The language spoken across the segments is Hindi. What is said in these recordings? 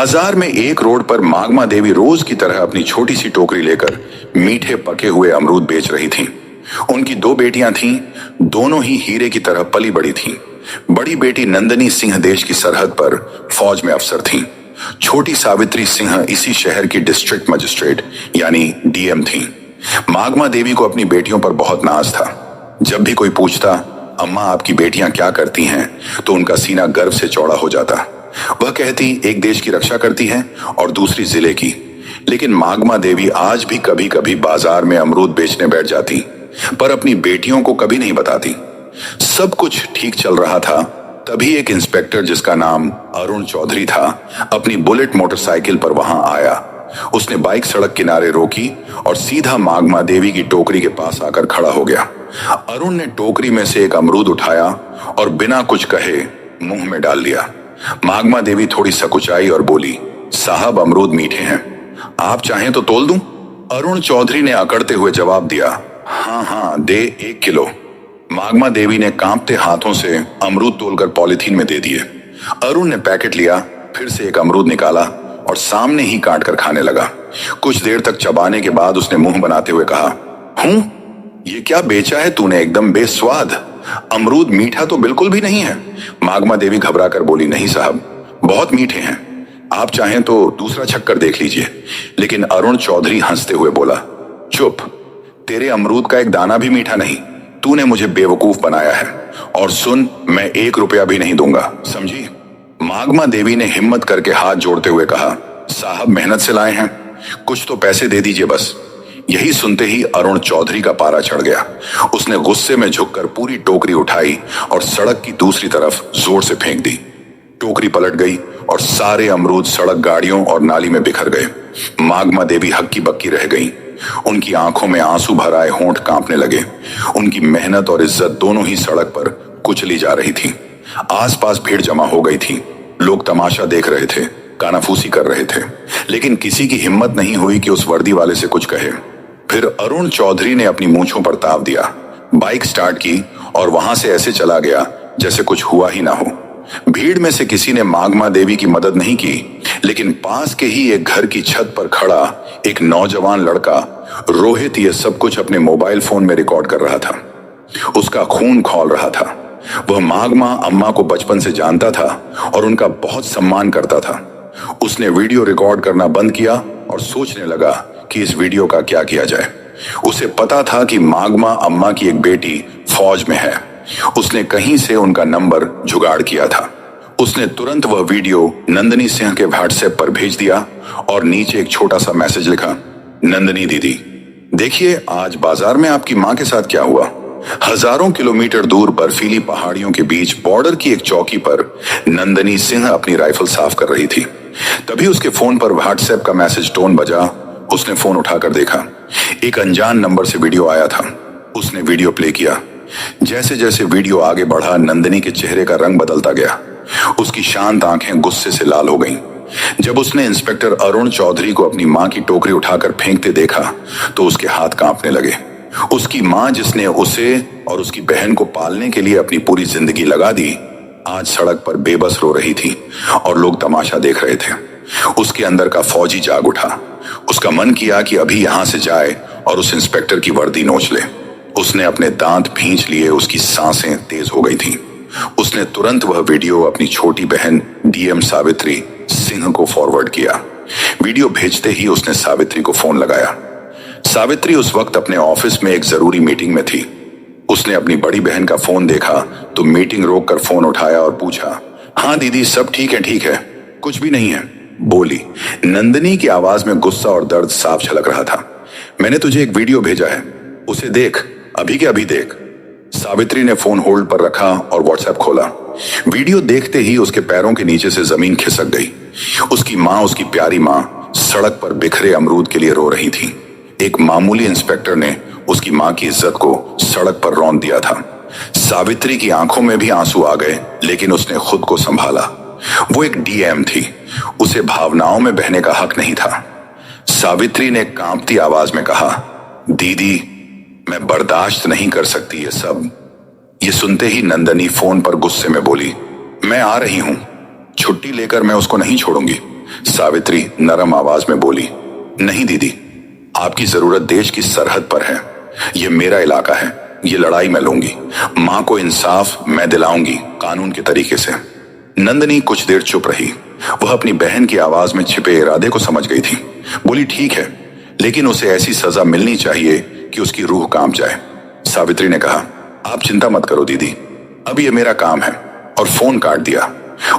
बाजार में एक रोड पर मागमा देवी रोज की तरह अपनी छोटी सी टोकरी लेकर मीठे पके हुए अमरूद बेच रही थीं। उनकी दो बेटियां थीं, दोनों ही हीरे की तरह पली बड़ी थीं। बड़ी बेटी नंदनी सिंह देश की सरहद पर फौज में अफसर थीं। छोटी सावित्री सिंह इसी शहर की डिस्ट्रिक्ट मजिस्ट्रेट यानी डीएम थीं। मागमा देवी को अपनी बेटियों पर बहुत नाज था। जब भी कोई पूछता, अम्मा आपकी बेटियां क्या करती हैं, तो उनका सीना गर्व से चौड़ा हो जाता। वह कहती, एक देश की रक्षा करती है और दूसरी जिले की। लेकिन मागमा देवी आज भी कभी कभी बाजार में अमरूद बेचने बैठ जाती, पर अपनी बेटियों को कभी नहीं बताती। सब कुछ ठीक चल रहा था, तभी एक इंस्पेक्टर जिसका नाम अरुण चौधरी था, अपनी बुलेट मोटरसाइकिल पर वहां आया। उसने बाइक सड़क किनारे रोकी और सीधा मागमा देवी की टोकरी के पास आकर खड़ा हो गया। अरुण ने टोकरी में से एक अमरूद उठाया और बिना कुछ कहे मुंह में डाल लिया। मागमा देवी थोड़ी सकुचाई और बोली, साहब अमरूद मीठे हैं, आप चाहें तो तोल दूं? अरुण चौधरी ने अकड़ते हुए जवाब दिया, हाँ हाँ दे 1 किलो। मागमा देवी ने कांपते हाथों से अमरूद तोलकर पॉलिथीन में दे दिए। अरुण ने पैकेट लिया, फिर से एक अमरूद निकाला और सामने ही काट कर खाने लगा। कुछ देर तक चबाने के बाद उसने मुंह बनाते हुए कहा, ये क्या बेचा है तूने, एकदम बेस्वाद। अमरूद मीठा तो बिल्कुल भी नहीं है। मागमा देवी घबरा कर बोली, नहीं साहब, बहुत मीठे हैं, आप चाहें तो दूसरा छक्कर देख लीजिए। लेकिन अरुण चौधरी हंसते हुए बोला, चुप, तेरे अमरूद का एक दाना भी मीठा नहीं। तूने मुझे बेवकूफ बनाया है, और सुन, मैं 1 रुपया भी नहीं दूंगा, समझी? मागमा देवी ने हिम्मत करके हाथ जोड़ते हुए कहा, साहब मेहनत से लाए हैं, कुछ तो पैसे दे दीजिए बस। यही सुनते ही अरुण चौधरी का पारा चढ़ गया। उसने गुस्से में झुककर पूरी टोकरी उठाई और सड़क की दूसरी तरफ जोर से फेंक दी। टोकरी पलट गई और सारे अमरूद सड़क, गाड़ियों और नाली में बिखर गए। मागमा देवी हक्की बक्की रह गईं। उनकी आंखों में आंसू भर आए, होंठ कांपने लगे। उनकी मेहनत और इज्जत दोनों ही सड़क पर कुचली जा रही थी। आसपास भीड़ जमा हो गई थी। लोग तमाशा देख रहे थे, कानाफूसी कर रहे थे, लेकिन किसी की हिम्मत नहीं हुई कि उस वर्दी वाले से कुछ कहे। फिर अरुण चौधरी ने अपनी मूंछों पर ताव दिया, बाइक स्टार्ट की और वहां से ऐसे चला गया जैसे कुछ हुआ ही ना हो। भीड़ में से किसी ने मागमा देवी की मदद नहीं की, लेकिन पास के ही एक घर की छत पर खड़ा एक नौजवान लड़का रोहित ये सब कुछ अपने मोबाइल फोन में रिकॉर्ड कर रहा था। उसका खून खौल रहा था। वह मागमा अम्मा को बचपन से जानता था और उनका बहुत सम्मान करता था। उसने वीडियो रिकॉर्ड करना बंद किया और सोचने लगा कि इस वीडियो का क्या किया जाए। उसे पता था कि मागमा अम्मा की एक बेटी फौज में है। उसने कहीं से उनका नंबर जुगाड़ किया था। उसने तुरंत वह वीडियो नंदनी सिंह के व्हाट्सएप पर भेज दिया और नीचे एक छोटा सा मैसेज लिखा, नंदनी दीदी, देखिए आज बाजार में आपकी मां के साथ क्या हुआ। हजारों किलोमीटर दूर बर्फीली पहाड़ियों के बीच बॉर्डर की एक चौकी पर नंदनी सिंह अपनी राइफल साफ कर रही थी। तभी उसके फोन पर व्हाट्सएप का मैसेज टोन बजा। उसने फोन उठाकर देखा, एक अनजान नंबर से वीडियो आया था। उसने वीडियो प्ले किया। जैसे जैसे वीडियो आगे बढ़ा, नंदनी के चेहरे का रंग बदलता गया। उसकी शांत आंखें गुस्से से लाल हो गईं। जब उसने इंस्पेक्टर अरुण चौधरी को अपनी मां की टोकरी उठाकर फेंकते देखा तो उसके हाथ कांपने लगे। उसकी मां, जिसने उसे और उसकी बहन को पालने के लिए अपनी पूरी जिंदगी लगा दी, आज सड़क पर बेबस रो रही थी और लोग तमाशा देख रहे थे। उसके अंदर का फौजी जाग उठा। उसका मन किया कि अभी यहां से जाए और उस इंस्पेक्टर की वर्दी नोच ले। उसने अपने दांत भींच लिए, उसकी सांसें तेज हो गई थीं। उसने तुरंत वह वीडियो अपनी छोटी बहन डीएम सावित्री सिंह को फॉरवर्ड किया। वीडियो भेजते ही उसने सावित्री को फोन लगाया। सावित्री उस वक्त अपने ऑफिस में एक जरूरी मीटिंग में थी। उसने अपनी बड़ी बहन का फोन देखा तो मीटिंग रोककर फोन उठाया और पूछा, हाँ दीदी, सब ठीक है, कुछ भी नहीं है, बोली। नंदनी की आवाज में गुस्सा और दर्द साफ झलक रहा था। मैंने तुझे एक वीडियो भेजा है, उसे देख, अभी के अभी देख। सावित्री ने फोन होल्ड पर रखा और व्हाट्सएप खोला। वीडियो देखते ही उसके पैरों के नीचे से जमीन खिसक गई। उसकी मां, उसकी प्यारी मां, सड़क पर बिखरे अमरूद के लिए रो रही थी। एक मामूली इंस्पेक्टर ने उसकी मां की इज्जत को सड़क पर रौंद दिया था। सावित्री की आंखों में भी आंसू आ गए, लेकिन उसने खुद को संभाला। वो एक डीएम थी, उसे भावनाओं में बहने का हक नहीं था। सावित्री ने कांपती आवाज में कहा, दीदी, मैं बर्दाश्त नहीं कर सकती ये सब। ये सुनते ही नंदनी फोन पर गुस्से में बोली, मैं आ रही हूं, छुट्टी लेकर मैं उसको नहीं छोड़ूंगी। सावित्री नरम आवाज में बोली, नहीं दीदी, आपकी जरूरत देश की सरहद पर है। ये मेरा इलाका है, ये लड़ाई मैं लूंगी। मां को इंसाफ मैं दिलाऊंगी कानून के तरीके से। नंदनी कुछ देर चुप रही। वह अपनी बहन की आवाज में छिपे इरादे को समझ गई थी। बोली, ठीक है, लेकिन उसे ऐसी सजा मिलनी चाहिए कि उसकी रूह कांप जाए। सावित्री ने कहा, आप चिंता मत करो दीदी, अब ये मेरा काम है, और फोन काट दिया।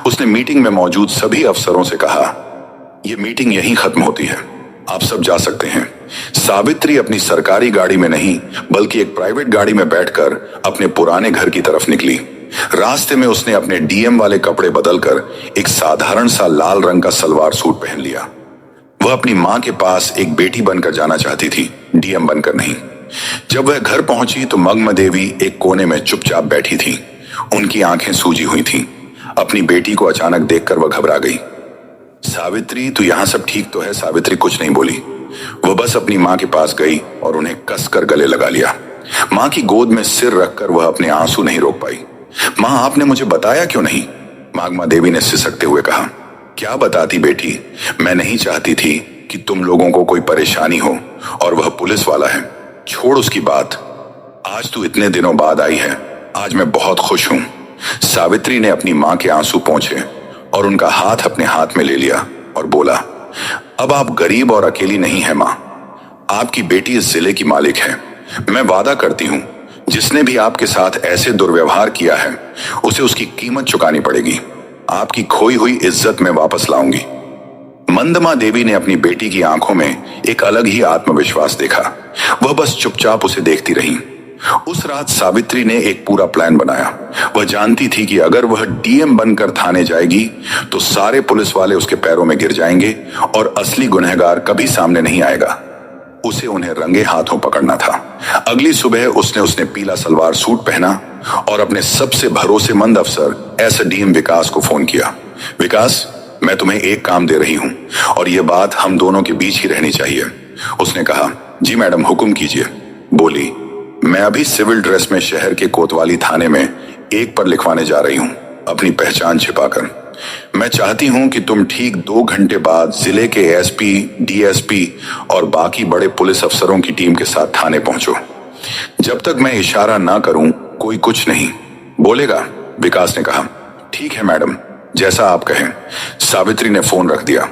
उसने मीटिंग में मौजूद सभी अफसरों से कहा, यह मीटिंग यहीं खत्म होती है, आप सब जा सकते हैं। सावित्री अपनी सरकारी गाड़ी में नहीं बल्कि एक प्राइवेट गाड़ी में बैठकर अपने पुराने घर की तरफ निकली। रास्ते में उसने अपने डीएम वाले कपड़े बदलकर एक साधारण सा लाल रंग का सलवार सूट पहन लिया। वह अपनी मां के पास एक बेटी बनकर जाना चाहती थी, डीएम बनकर नहीं। जब वह घर पहुंची तो मग्न देवी एक कोने में चुपचाप बैठी थी। उनकी आंखें सूजी हुई थीं। अपनी बेटी को अचानक देखकर वह घबरा गई। सावित्री, तू यहां सब ठीक तो है? सावित्री कुछ नहीं बोली। वह बस अपनी मां के पास गई और उन्हें कसकर गले लगा लिया। मां की गोद में सिर रखकर वह अपने आंसू नहीं रोक पाई। मां, आपने मुझे बताया क्यों नहीं? मागमा देवी ने सिसकते हुए कहा, क्या बताती बेटी, मैं नहीं चाहती थी कि तुम लोगों को कोई परेशानी हो, और वह पुलिस वाला है। छोड़ उसकी बात, आज तू इतने दिनों बाद आई है, आज मैं बहुत खुश हूं। सावित्री ने अपनी मां के आंसू पोंछे और उनका हाथ अपने हाथ में ले लिया और बोला, अब आप गरीब और अकेली नहीं है मां, आपकी बेटी इस जिले की मालिक है। मैं वादा करती हूं, जिसने भी आपके साथ ऐसे दुर्व्यवहार किया है उसे उसकी कीमत चुकानी पड़ेगी। आपकी खोई हुई इज्जत में वापस लाऊंगी। मंदमा देवी ने अपनी बेटी की आंखों में एक अलग ही आत्मविश्वास देखा। वह बस चुपचाप उसे देखती रही। उस रात सावित्री ने एक पूरा प्लान बनाया। वह जानती थी कि अगर वह डीएम बनकर थाने जाएगी तो सारे पुलिस वाले उसके पैरों में गिर जाएंगे और असली गुनहगार कभी सामने नहीं आएगा। उसे उन्हें रंगे हाथों पकड़ना था। अगली सुबह उसने पीला सलवार सूट पहना और अपने सबसे भरोसेमंद अफसर एसडीएम विकास को फोन किया। विकास, मैं तुम्हें एक काम दे रही हूं और यह बात हम दोनों के बीच ही रहनी चाहिए। उसने कहा, जी मैडम, हुक्म कीजिए। बोली, मैं अभी सिविल ड्रेस में शहर के कोतवाली थाने में एक पर लिखवाने जा रही हूं, अपनी पहचान छिपाकर। मैं चाहती हूं कि तुम ठीक 2 घंटे बाद जिले के एसपी, डीएसपी और बाकी बड़े पुलिस अफसरों की टीम के साथ थाने पहुंचो। जब तक मैं इशारा ना करूं कोई कुछ नहीं बोलेगा। विकास ने कहा, ठीक है मैडम, जैसा आप कहें। सावित्री ने फोन रख दिया।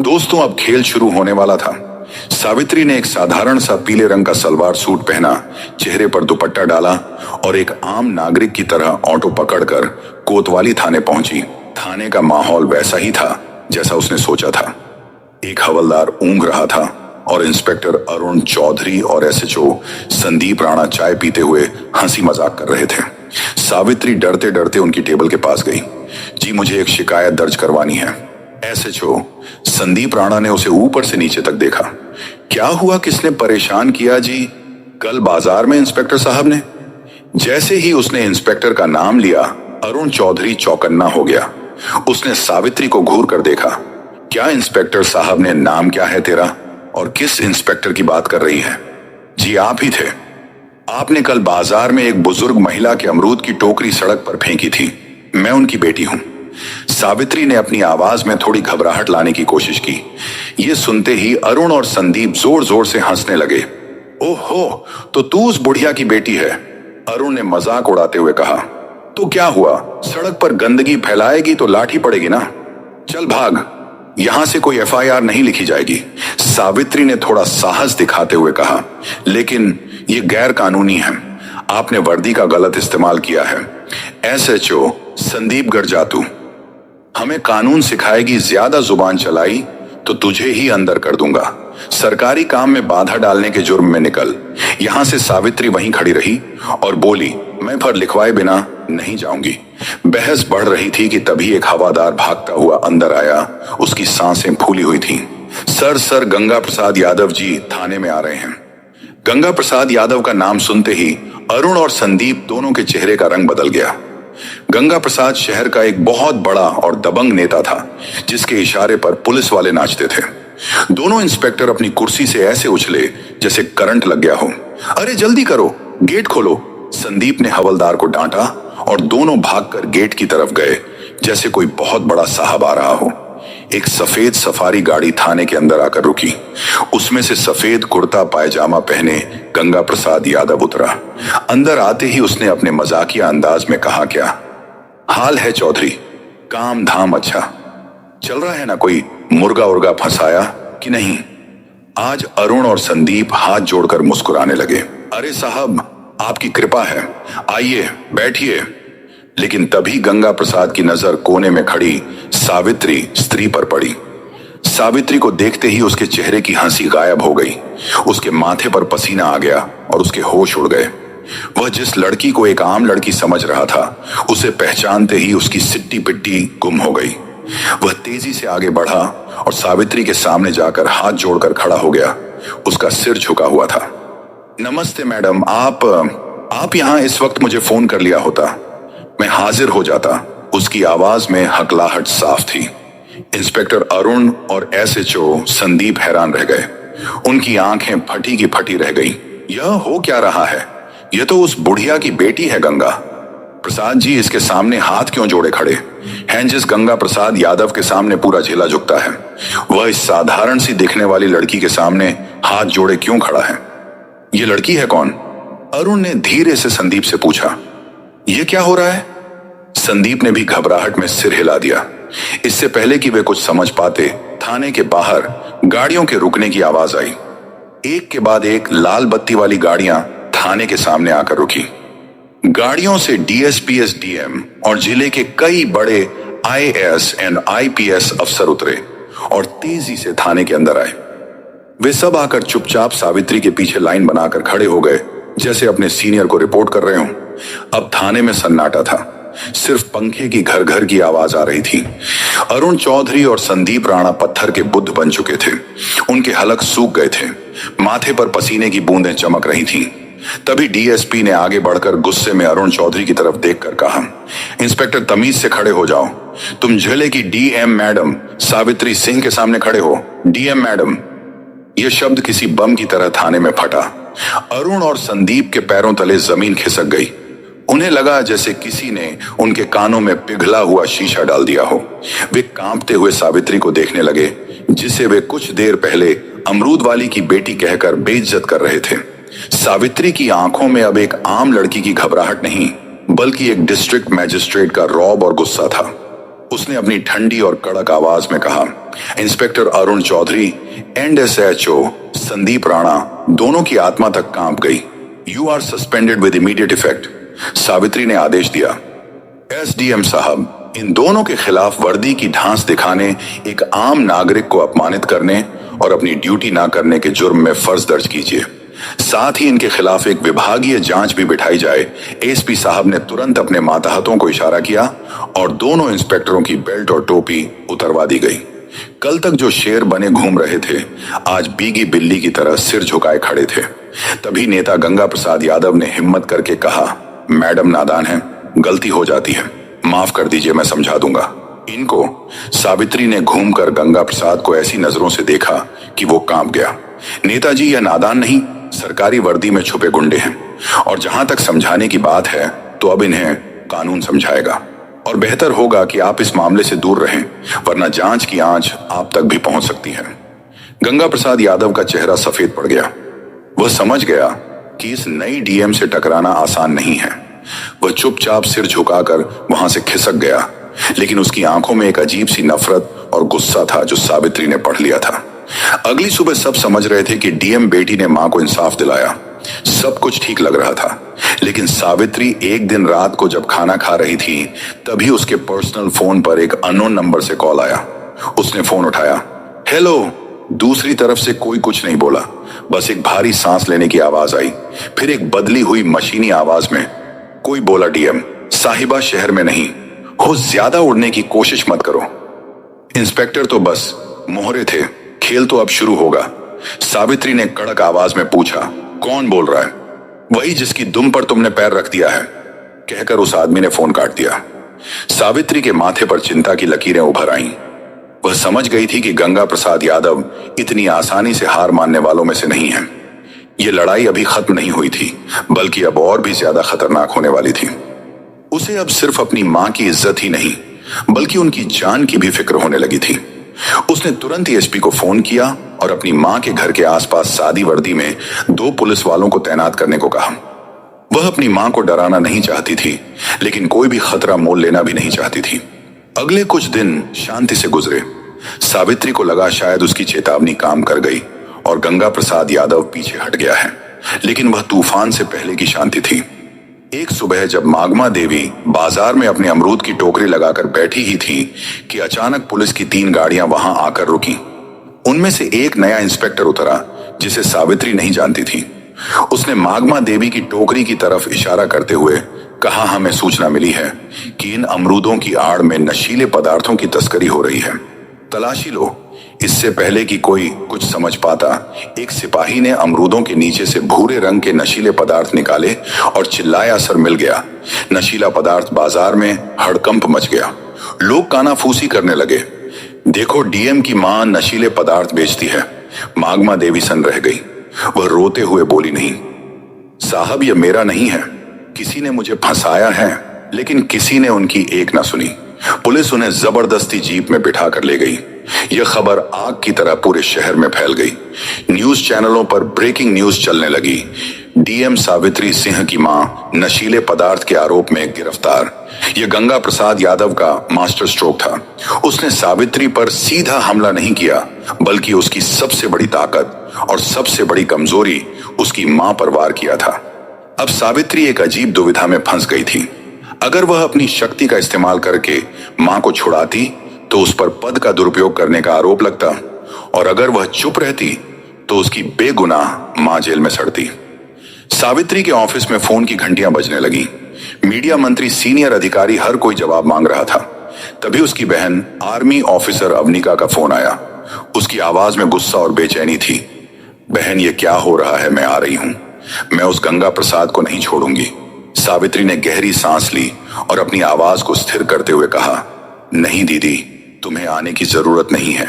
दोस्तों, अब खेल शुरू होने वाला था। सावित्री ने एक साधारण सा पीले रंग का सलवार सूट पहना, चेहरे पर दुपट्टा डाला और एक आम नागरिक की तरह ऑटो पकड़कर कोतवाली थाने पहुंची। थाने का माहौल वैसा ही था जैसा उसने सोचा था। एक हवलदार ऊँघ रहा था और इंस्पेक्टर अरुण चौधरी और एसएचओ संदीप राणा चाय पीते हुए हंसी मजाक कर रहे थे। सावित्री डरते डरते उनकी टेबल के पास गई। जी, मुझे एक शिकायत दर्ज करवानी है। एसएचओ संदीप राणा ने उसे ऊपर से नीचे तक देखा। क्या हुआ, किसने परेशान किया जी? कल बाजार में इंस्पेक्टर साहब ने। जैसे ही उसने इंस्पेक्टर का नाम लिया, अरुण चौधरी चौकन्ना हो गया। उसने सावित्री को घूर कर देखा। क्या इंस्पेक्टर साहब ने? नाम क्या है तेरा और किस इंस्पेक्टर की बात कर रही है? जी, आप ही थे। आपने कल बाजार में एक बुजुर्ग महिला के अमरूद की टोकरी सड़क पर फेंकी थी। मैं उनकी बेटी हूं। सावित्री ने अपनी आवाज में थोड़ी घबराहट लाने की कोशिश की। यह सुनते ही अरुण और संदीप जोर जोर से हंसने लगे। ओहो, तो तू उस बुढ़िया की बेटी है? अरुण ने मजाक उड़ाते हुए कहा। तो क्या हुआ, सड़क पर गंदगी फैलाएगी तो लाठी पड़ेगी ना। चल भाग, यहां से कोई एफआईआर नहीं लिखी जाएगी। सावित्री ने थोड़ा साहस दिखाते हुए कहा, लेकिन यह गैर कानूनी है। आपने वर्दी का गलत इस्तेमाल किया है। एसएचओ संदीप गरजातू, हमें कानून सिखाएगी, ज्यादा जुबान चलाई तो तुझे ही अंदर कर दूंगा। सरकारी काम में बाधा डालने के जुर्म में निकल। यहां से सावित्री वहीं खड़ी रही और बोली, मैं पर लिखवाए बिना नहीं जाऊंगी। बहस बढ़ रही थी कि तभी एक हवादार भागता हुआ अंदर आया। उसकी सांसें फूली हुई थीं। सर गंगा प्रसाद यादव जी थाने में आ रहे हैं। गंगा प्रसाद यादव का नाम सुनते ही अरुण और संदीप दोनों के चेहरे का रंग बदल गया। गंगा प्रसाद शहर का एक बहुत बड़ा और दबंग नेता था, जिसके इशारे पर पुलिस वाले नाचते थे। दोनों इंस्पेक्टर अपनी कुर्सी से ऐसे उछले जैसे करंट लग गया हो। अरे जल्दी करो, गेट खोलो। संदीप ने हवलदार को डांटा और दोनों भागकर गेट की तरफ गए जैसे कोई बहुत बड़ा साहब आ रहा हो। एक सफेद सफारी गाड़ी थाने के अंदर आकर रुकी। उसमें से सफेद कुर्ता पायजामा पहने गंगा प्रसाद यादव उतरा। अंदर आते ही उसने अपने मजाकिया अंदाज में कहा, क्या हाल है चौधरी? काम धाम अच्छा चल रहा है ना? कोई मुर्गा उर्गा फंसाया कि नहीं? आज अरुण और संदीप हाथ जोड़कर मुस्कुराने लगे। अरे साहब, आपकी कृपा है, आइए बैठिए। लेकिन तभी गंगा प्रसाद की नजर कोने में खड़ी सावित्री स्त्री पर पड़ी। सावित्री को देखते ही उसके चेहरे की हंसी गायब हो गई। उसके माथे पर पसीना आ गया और उसके होश उड़ गए। वह जिस लड़की को एक आम लड़की समझ रहा था, उसे पहचानते ही उसकी सिट्टी पिट्टी गुम हो गई। वह तेजी से आगे बढ़ा और सावित्री के सामने जाकर हाथ जोड़कर खड़ा हो गया। उसका सिर झुका हुआ था। नमस्ते मैडम, आप यहाँ इस वक्त मुझे फोन कर लिया होता, मैं हाजिर हो जाता। उसकी आवाज में हकलाहट साफ थी। इंस्पेक्टर अरुण और एसएचओ संदीप हैरान रह गए। उनकी आंखें फटी की फटी रह गई। यह हो क्या रहा है? यह तो उस बुढ़िया की बेटी है गंगा प्रसाद जी। इसके सामने हाथ क्यों जोड़े खड़े हैं? जिस गंगा प्रसाद यादव के सामने पूरा जिला झुकता है, वह इस साधारण सी दिखने वाली लड़की के सामने हाथ जोड़े क्यों खड़ा है? ये लड़की है कौन? अरुण ने धीरे से संदीप से पूछा। यह क्या हो रहा है? संदीप ने भी घबराहट में सिर हिला दिया। इससे पहले कि वे कुछ समझ पाते, थाने के बाहर गाड़ियों के रुकने की आवाज आई। एक के बाद एक लाल बत्ती वाली गाड़ियां थाने के सामने आकर रुकी। गाड़ियों से डीएसपी, एसडीएम और जिले के कई बड़े आईएएस एंड आईपीएस अफसर उतरे और तेजी से थाने के अंदर आए। वे सब आकर चुपचाप सावित्री के पीछे लाइन बनाकर खड़े हो गए, जैसे अपने सीनियर को रिपोर्ट कर रहे हों। अब थाने में सन्नाटा था। सिर्फ पंखे की घर घर की आवाज आ रही थी। अरुण चौधरी और संदीप राणा पत्थर के बुद्ध बन चुके थे। उनके हलक सूख गए थे। माथे पर पसीने की बूंदें चमक रही थीं। तभी डीएसपी ने आगे बढ़कर गुस्से में अरुण चौधरी की तरफ देखकर कहा, इंस्पेक्टर तमीज से खड़े हो जाओ। तुम जिले की डीएम मैडम सावित्री सिंह के सामने खड़े हो। डीएम मैडम, यह शब्द किसी बम की तरह थाने में फटा। अरुण और संदीप के पैरों तले जमीन खिसक गई। उन्हें लगा जैसे किसी ने उनके कानों में पिघला हुआ शीशा डाल दिया हो। वे कांपते हुए सावित्री को देखने लगे, जिसे वे कुछ देर पहले अमरूद वाली की बेटी कहकर बेइज्जत कर रहे थे। सावित्री की आंखों में अब एक आम लड़की की घबराहट नहीं, बल्कि एक डिस्ट्रिक्ट मैजिस्ट्रेट का रौब और गुस्सा था। उसने अपनी ठंडी और कड़क आवाज में कहा, inspector Arun Chaudhary and SHO Sandeep Rana दोनों की आत्मा तक कांप गई। You are suspended with immediate effect. Savitri ने आदेश दिया। एसडीएम साहब, इन दोनों के खिलाफ वर्दी की ढांस दिखाने, एक आम नागरिक को अपमानित करने और अपनी ड्यूटी ना करने के जुर्म में फर्ज दर्ज कीजिए। साथ ही इनके खिलाफ एक विभागीय जांच भी बिठाई जाए। एसपी साहब ने तुरंत अपने मातहतों को इशारा किया और दोनों इंस्पेक्टरों की बेल्ट और टोपी उतरवा दी गई। कल तक जो शेर बने घूम रहे थे, आज बीगी बिल्ली की तरह सिर झुकाए खड़े थे। तभी नेता गंगा प्रसाद यादव ने हिम्मत करके कहा, मैडम नादान है, गलती हो जाती है, माफ कर दीजिए, मैं समझा दूंगा इनको। सावित्री ने घूमकर गंगा प्रसाद को ऐसी नजरों से देखा कि वो कांप गया। नेताजी, यह नादान नहीं, सरकारी वर्दी में छुपे गुंडे हैं, और जहां तक समझाने की बात है तो अब इन्हें कानून समझाएगा। और बेहतर होगा कि आप इस मामले से दूर रहें, वरना जांच की आंच आप तक भी पहुंच सकती है। गंगा प्रसाद यादव का चेहरा सफेद पड़ गया। वह समझ गया कि इस नई डीएम से टकराना आसान नहीं है। वह चुपचाप सिर झुकाकर वहां से खिसक गया, लेकिन उसकी आंखों में एक अजीब सी नफरत और गुस्सा था जो सावित्री ने पढ़ लिया था। अगली सुबह सब समझ रहे थे कि डीएम बेटी ने मां को इंसाफ दिलाया। सब कुछ ठीक लग रहा था, लेकिन सावित्री एक दिन रात को जब खाना खा रही थी, तभी उसके पर्सनल फोन पर एक अननोन नंबर से कॉल आया। उसने फोन उठाया। हेलो। दूसरी तरफ से कोई कुछ नहीं बोला, बस एक भारी सांस लेने की आवाज आई। फिर एक बदली हुई मशीनी आवाज में कोई बोला, डीएम साहिबा शहर में नहीं हो, ज्यादा उड़ने की कोशिश मत करो। इंस्पेक्टर तो बस मोहरे थे, खेल तो अब शुरू होगा। सावित्री ने कड़क आवाज में पूछा, कौन बोल रहा है? वही जिसकी दुम पर तुमने पैर रख दिया है, कहकर उस आदमी ने फोन काट दिया। सावित्री के माथे पर चिंता की लकीरें उभर आईं। वह समझ गई थी कि गंगा प्रसाद यादव इतनी आसानी से हार मानने वालों में से नहीं है। यह लड़ाई अभी खत्म नहीं हुई थी, बल्कि अब और भी ज्यादा खतरनाक होने वाली थी। उसे अब सिर्फ अपनी मां की इज्जत ही नहीं, बल्कि उनकी जान की भी फिक्र होने लगी थी। उसने तुरंत ही एसपी को फोन किया और अपनी मां के घर के आसपास सादी वर्दी में 2 पुलिस वालों को तैनात करने को कहा। वह अपनी मां को डराना नहीं चाहती थी, लेकिन कोई भी खतरा मोल लेना भी नहीं चाहती थी। अगले कुछ दिन शांति से गुजरे। सावित्री को लगा शायद उसकी चेतावनी काम कर गई और गंगा प्रसाद यादव पीछे हट गया है, लेकिन वह तूफान से पहले की शांति थी। एक सुबह जब मागमा देवी बाजार में अपने अमरूद की टोकरी लगाकर बैठी ही थी कि अचानक पुलिस की 3 गाड़ियां वहां आकर रुकी। उनमें से एक नया इंस्पेक्टर उतरा जिसे सावित्री नहीं जानती थी। उसने मागमा देवी की टोकरी की तरफ इशारा करते हुए कहा, हमें सूचना मिली है कि इन अमरूदों की आड़ में नशीले पदार्थों की तस्करी हो रही है, तलाशी लो। इससे पहले कि कोई कुछ समझ पाता, एक सिपाही ने अमरूदों के नीचे से भूरे रंग के नशीले पदार्थ निकाले और चिल्लाया, असर मिल गया। नशीला पदार्थ बाजार में हड़कंप मच गया। लोग कानाफूसी करने लगे। देखो, डीएम की मां नशीले पदार्थ बेचती है। मागमा देवी सन रह गई। वह रोते हुए बोली, नहीं साहब, यह मेरा नहीं है। किसी ने मुझे फंसाया है, लेकिन किसी ने उनकी एक ना सुनी। पुलिस उन्हें जबरदस्ती जीप में बिठा कर ले गई। यह खबर आग की तरह पूरे शहर में फैल गई। न्यूज चैनलों पर ब्रेकिंग न्यूज चलने लगी। डीएम सावित्री सिंह की मां नशीले पदार्थ के आरोप में गिरफ्तार। यह गंगा प्रसाद यादव का मास्टर स्ट्रोक था। उसने सावित्री पर सीधा हमला नहीं किया, बल्कि उसकी सबसे बड़ी ताकत और सबसे बड़ी कमजोरी उसकी मां पर वार किया था। अब सावित्री एक अजीब दुविधा में फंस गई थी। अगर वह अपनी शक्ति का इस्तेमाल करके मां को छुड़ाती तो उस पर पद का दुरुपयोग करने का आरोप लगता, और अगर वह चुप रहती तो उसकी बेगुनाह मां जेल में सड़ती। सावित्री के ऑफिस में फोन की घंटियां बजने लगी। मीडिया मंत्री, सीनियर अधिकारी, हर कोई जवाब मांग रहा था। तभी उसकी बहन आर्मी ऑफिसर अवनिका का फोन आया। उसकी आवाज में गुस्सा और बेचैनी थी। बहन, ये क्या हो रहा है? मैं आ रही हूं। मैं उस गंगा प्रसाद को नहीं छोड़ूंगी। सावित्री ने गहरी सांस ली और अपनी आवाज को स्थिर करते हुए कहा, नहीं दीदी, तुम्हें आने की जरूरत नहीं है।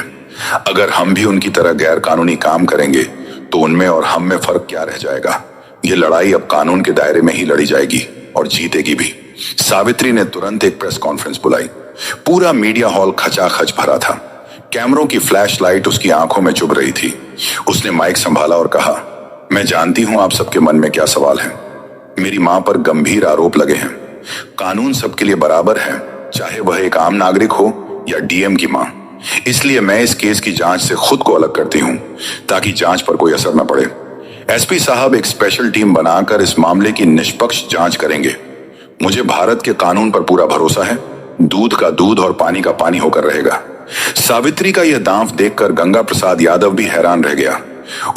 अगर हम भी उनकी तरह गैर कानूनी काम करेंगे तो उनमें और हम में फर्क क्या रह जाएगा? ये लड़ाई अब कानून के दायरे में ही लड़ी जाएगी और जीतेगी भी। सावित्री ने तुरंत एक प्रेस कॉन्फ्रेंस बुलाई। पूरा मीडिया हॉल खचाखच भरा था। कैमरों की फ्लैश लाइट उसकी आंखों में चुभ रही थी। उसने माइक संभाला और कहा, मैं जानती हूं आप सबके मन में क्या सवाल है। मेरी मां पर गंभीर आरोप लगे हैं। कानून सबके लिए बराबर है, चाहे वह एक आम नागरिक हो या डीएम की मां। इसलिए मैं इस केस की जांच से खुद को अलग करती हूं, ताकि जांच पर कोई असर न पड़े। एसपी साहब एक स्पेशल टीम बनाकर इस मामले की निष्पक्ष जांच करेंगे। मुझे भारत के कानून पर पूरा भरोसा है। दूध का दूध और पानी का पानी होकर रहेगा। सावित्री का यह दांव देखकर गंगा प्रसाद यादव भी हैरान रह गया।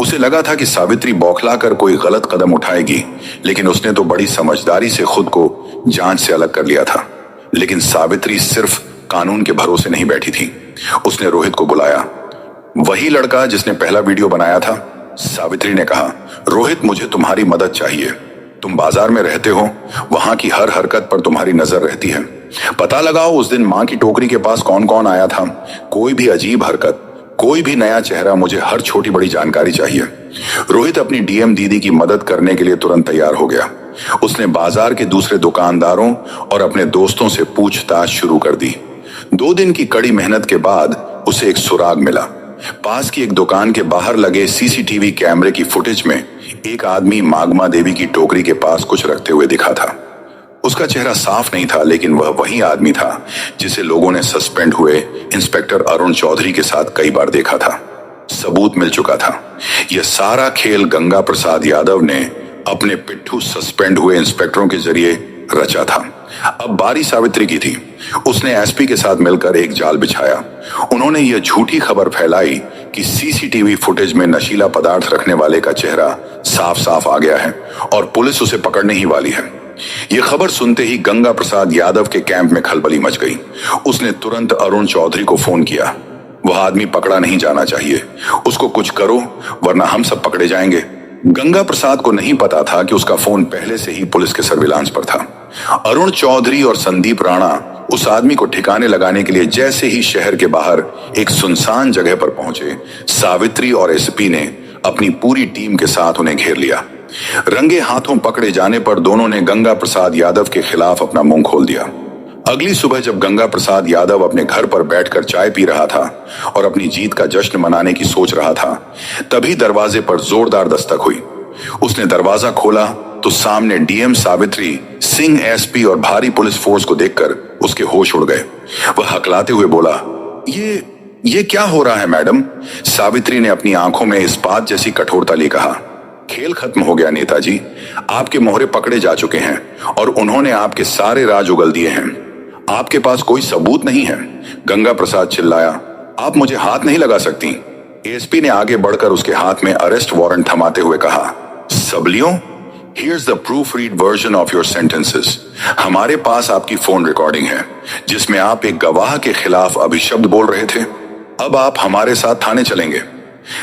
उसे लगा था कि सावित्री बौखलाकर कोई गलत कदम उठाएगी, लेकिन उसने तो बड़ी समझदारी से खुद को जांच से अलग कर लिया था। लेकिन सावित्री सिर्फ कानून के भरोसे नहीं बैठी थी। उसने रोहित को बुलाया। वही लड़का जिसने पहला वीडियो बनाया था। सावित्री ने कहा, रोहित, मुझे तुम्हारी मदद चाहिए। तुम बाजार में रहते हो, वहां की हर हरकत पर तुम्हारी नजर रहती है। पता लगाओ उस दिन मां की टोकरी के पास कौन कौन आया था। कोई भी अजीब हरकत, कोई भी नया चेहरा, मुझे हर छोटी बड़ी जानकारी चाहिए। रोहित अपनी डीएम दीदी की मदद करने के लिए तुरंत तैयार हो गया। उसने बाजार के दूसरे दुकानदारों और अपने दोस्तों से पूछताछ शुरू कर दी। 2 दिन की कड़ी मेहनत के बाद उसे एक सुराग मिला। पास की एक दुकान के बाहर लगे सीसीटीवी कैमरे की फुटेज में एक आदमी मागमा देवी की टोकरी के पास कुछ रखते हुए दिखा था। उसका चेहरा साफ नहीं था, लेकिन वह वही आदमी था जिसे लोगों ने सस्पेंड हुए इंस्पेक्टर अरुण चौधरी के साथ कई बार देखा था। सबूत मिल चुका था। यह सारा खेल गंगा प्रसाद यादव ने अपने पिट्ठू सस्पेंड हुए इंस्पेक्टरों के जरिए रचा था। अब बारी सावित्री की थी। उसने एसपी के साथ मिलकर एक जाल बिछाया। उन्होंने यह झूठी खबर फैलाई कि सीसीटीवी फुटेज में नशीला पदार्थ रखने वाले का चेहरा साफ साफ आ गया है और पुलिस उसे पकड़ने ही वाली है। यह खबर सुनते ही गंगा प्रसाद यादव के कैंप में खलबली मच गई। उसने तुरंत अरुण चौधरी को फोन किया। वह आदमी पकड़ा नहीं जाना चाहिए। उसको कुछ करो, वरना हम सब पकड़े जाएंगे। गंगा प्रसाद को नहीं पता था कि उसका फोन पहले से ही पुलिस के सर्विलांस पर था। अरुण चौधरी और संदीप राणा उस आदमी को ठिकाने लगाने के लिए जैसे ही शहर के बाहर एक सुनसान जगह पर पहुंचे, सावित्री और एसपी ने अपनी पूरी टीम के साथ उन्हें घेर लिया। रंगे हाथों पकड़े जाने पर दोनों ने गंगा प्रसाद यादव के खिलाफ अपना मुंह खोल दिया। अगली सुबह जब गंगा प्रसाद यादव अपने घर पर बैठकर चाय पी रहा था और अपनी जीत का जश्न मनाने की सोच रहा था, तभी दरवाजे पर जोरदार दस्तक हुई। उसने दरवाजा खोला तो सामने डीएम सावित्री सिंह एसपी और भारी पुलिस फोर्स को देखकर उसके होश उड़ गए। वह हकलाते हुए बोला, ये क्या हो रहा है मैडम? सावित्री ने अपनी आंखों में इस्पात जैसी कठोरता ले कहा। खेल खत्म हो गया नेताजी, आपके मोहरे पकड़े जा चुके हैं और उन्होंने आपके सारे राज उगल दिए हैं। आपके पास कोई सबूत नहीं है। गंगा प्रसाद चिल्लाया, आप मुझे हाथ नहीं लगा सकती। एसपी ने आगे बढ़कर उसके हाथ में अरेस्ट वारंट थमाते हुए कहा, सबलियों, here's the proofread version of your sentences. हमारे पास आपकी फोन रिकॉर्डिंग है जिसमें आप एक गवाह के खिलाफ अभिशब्द बोल रहे थे। अब आप हमारे साथ थाने चलेंगे।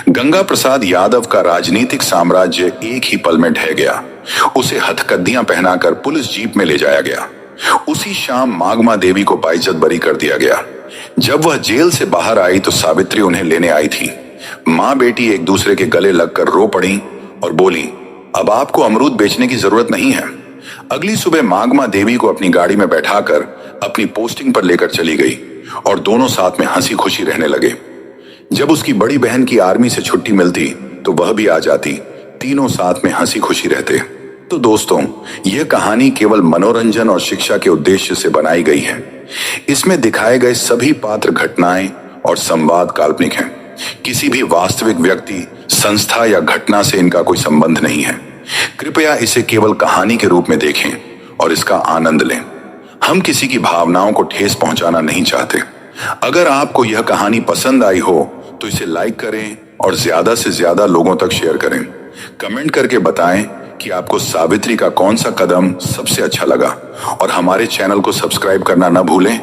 गंगा प्रसाद यादव का राजनीतिक साम्राज्य एक ही पल में ढह गया। उसे हथकद्दियां पहनाकर पुलिस जीप में ले जाया गया। उसी शाम मागमा देवी को बाइज्जत बरी कर दिया गया। जब वह जेल से बाहर आई तो सावित्री उन्हें लेने आई थी। माँ बेटी एक दूसरे के गले लगकर रो पड़ी और बोली, अब आपको अमरूद बेचने की जरूरत नहीं है। अगली सुबह मागमा देवी को अपनी गाड़ी में बैठाकर अपनी पोस्टिंग पर लेकर चली गई और दोनों साथ में हंसी खुशी रहने लगे। जब उसकी बड़ी बहन की आर्मी से छुट्टी मिलती तो वह भी आ जाती। तीनों साथ में हंसी खुशी रहते। तो दोस्तों, यह कहानी केवल मनोरंजन और शिक्षा के उद्देश्य से बनाई गई है। इसमें दिखाए गए सभी पात्र, घटनाएं और संवाद काल्पनिक हैं। किसी भी वास्तविक व्यक्ति, संस्था या घटना से इनका कोई संबंध नहीं है। कृपया इसे केवल कहानी के रूप में देखें और इसका आनंद लें। हम किसी की भावनाओं को ठेस पहुंचाना नहीं चाहते। अगर आपको यह कहानी पसंद आई हो तो इसे लाइक करें और ज्यादा से ज्यादा लोगों तक शेयर करें। कमेंट करके बताएं कि आपको सावित्री का कौन सा कदम सबसे अच्छा लगा और हमारे चैनल को सब्सक्राइब करना न भूलें,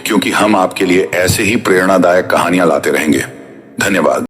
क्योंकि हम आपके लिए ऐसे ही प्रेरणादायक कहानियां लाते रहेंगे। धन्यवाद।